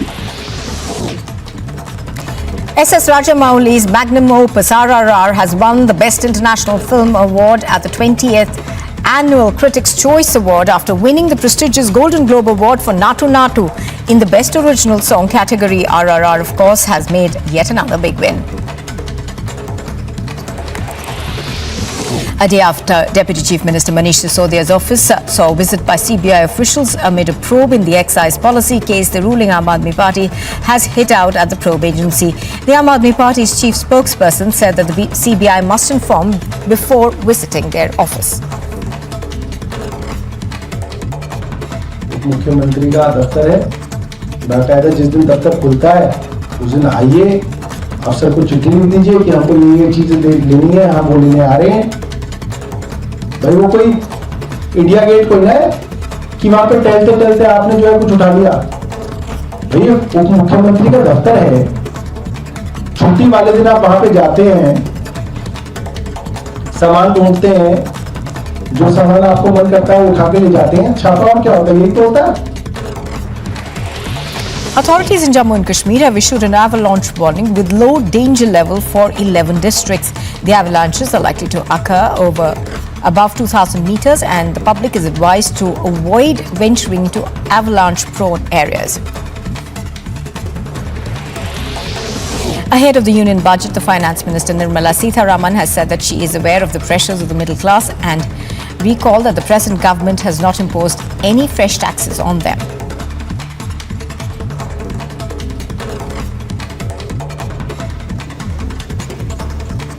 Speaker 23: S.S. Rajamouli's magnum opus RRR has won the Best International Film Award at the 20th Annual Critics' Choice Award after winning the prestigious Golden Globe Award for Natu Natu. In the Best Original Song category, RRR, of course, has made yet another big win. A day after Deputy Chief Minister Manish Sisodia's office saw a visit by CBI officials amid a probe in the excise policy case, the ruling Aam Aadmi Party has hit out at the probe agency. The Aam Aadmi Party's chief spokesperson said that the CBI must inform before visiting their office.
Speaker 2: मुख्यमंत्री का दफ्तर है, बाकायदा जिस दिन दफ्तर खुलता है उस दिन आइए, अफसर को चिट्ठी लिख दीजिए कि हमको ये चीजें लेनी है, हम वो लेने आ रहे हैं। भाई वो कोई इंडिया गेट कोई ना है कि वहां पे टहलते टहलते आपने जो है कुछ उठा लिया। भाई उप मुख्यमंत्री का दफ्तर है, छुट्टी वाले दिन आप वहां पे जाते हैं, सामान ढूंढते हैं, जो सामान आपको मन करता है उठा के ले जाते हैं। छापा और क्या होता है, यही तो होता है।
Speaker 23: Authorities in Jammu and Kashmir have issued an avalanche warning with low danger level for 11 districts. The avalanches are likely to occur above 2,000 meters, and the public is advised to avoid venturing to avalanche-prone areas. Ahead of the union budget, the Finance Minister Nirmala Sitharaman has said that she is aware of the pressures of the middle class and recalled that the present government has not imposed any fresh taxes on them.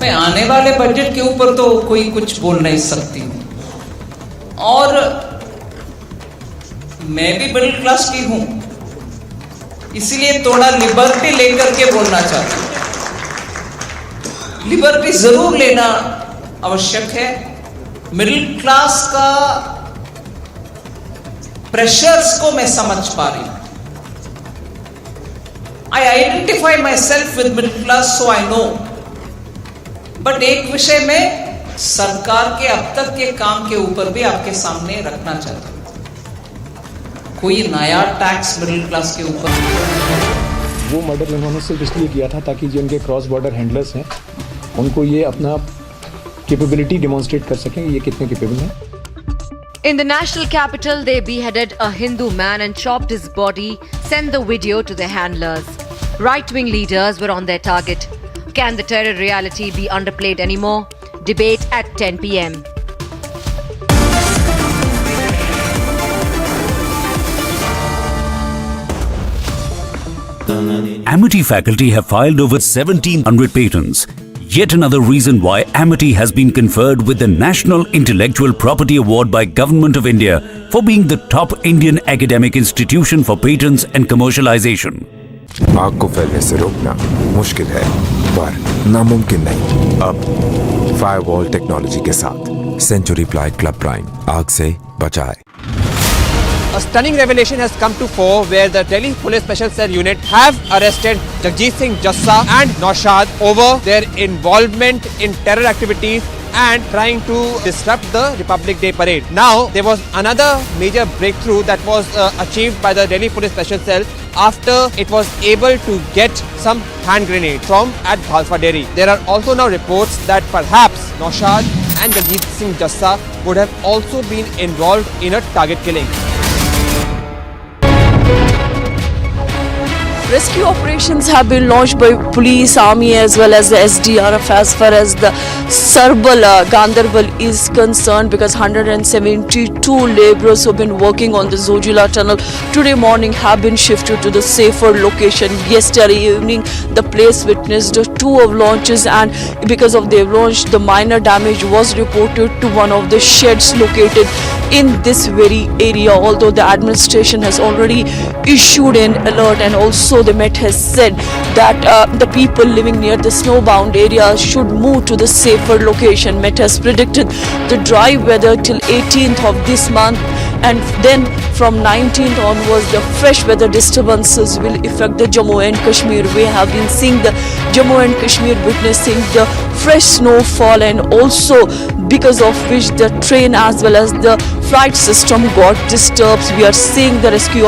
Speaker 4: मैं आने वाले budget के ऊपर तो कोई कुछ बोल नहीं सकती हूँ, और मैं भी मिडिल क्लास की हूँ, इसीलिए थोड़ा लिबर्टी लेकर के बोलना चाहती हूँ। लिबर्टी जरूर लेना आवश्यक है। मिडिल क्लास का प्रेशर्स को मैं समझ पा रही हूँ। I identify myself with middle class, so I know. But एक विषय में सरकार के अब तक के काम के ऊपर भी आपके सामने रखना चाहता हूं। कोई नया टैक्स मिडिल क्लास के ऊपर,
Speaker 5: वो मर्डर इन्होंने सिर्फ इसलिए किया था ताकि जो उनके क्रॉस बॉर्डर हैंडलर्स हैं उनको ये अपना कैपेबिलिटी डेमोन्स्ट्रेट कर सकें ये कितने कैपेबल हैं।
Speaker 8: In the national capital, they beheaded a Hindu man and chopped his body, sent the video to their handlers. Right-wing leaders were on their target. Can the terror reality be underplayed anymore? Debate at 10 p.m.
Speaker 20: Amity faculty have filed over 1,700 patents. Yet another reason why Amity has been conferred with the National Intellectual Property Award by Government of India for being the top Indian academic institution for patents and commercialization.
Speaker 21: आग को फैलने से रोकना मुश्किल है पर नामुमकिन नहीं। अब फायरवॉल टेक्नोलॉजी के साथ सेंचुरी प्लाई क्लब प्राइम आग से बचाए।
Speaker 3: A stunning revelation has come to fore where the Delhi Police Special Cell Unit have arrested Jagjit Singh Jassa and Naushad over their involvement in terror activities and trying to disrupt the Republic Day parade. Now, there was another major breakthrough that was achieved by the Delhi Police Special Cell after it was able to get some hand grenades from at Bhalfa Dairy. There are also now reports that perhaps Naushad and Jagjit Singh Jassa would have also been involved in a target killing.
Speaker 9: Rescue operations have been launched by police, army as well as the SDRF as far as the Sarbal Gandarbal is concerned, because 172 labourers who have been working on the Zojila tunnel today morning have been shifted to the safer location. Yesterday evening the place witnessed 2 avalanches, and because of the avalanche the minor damage was reported to one of the sheds located in this very area, although the administration has already issued an alert, and also the Met has said that the people living near the snowbound areas should move to the safer location. Met has predicted the dry weather till 18th of this month, and then from 19th onwards the fresh weather disturbances will affect the Jammu and Kashmir. We have been seeing the Jammu and Kashmir witnessing the fresh snowfall, and also because of which the train as well as the flight system got disturbed. We are seeing the rescue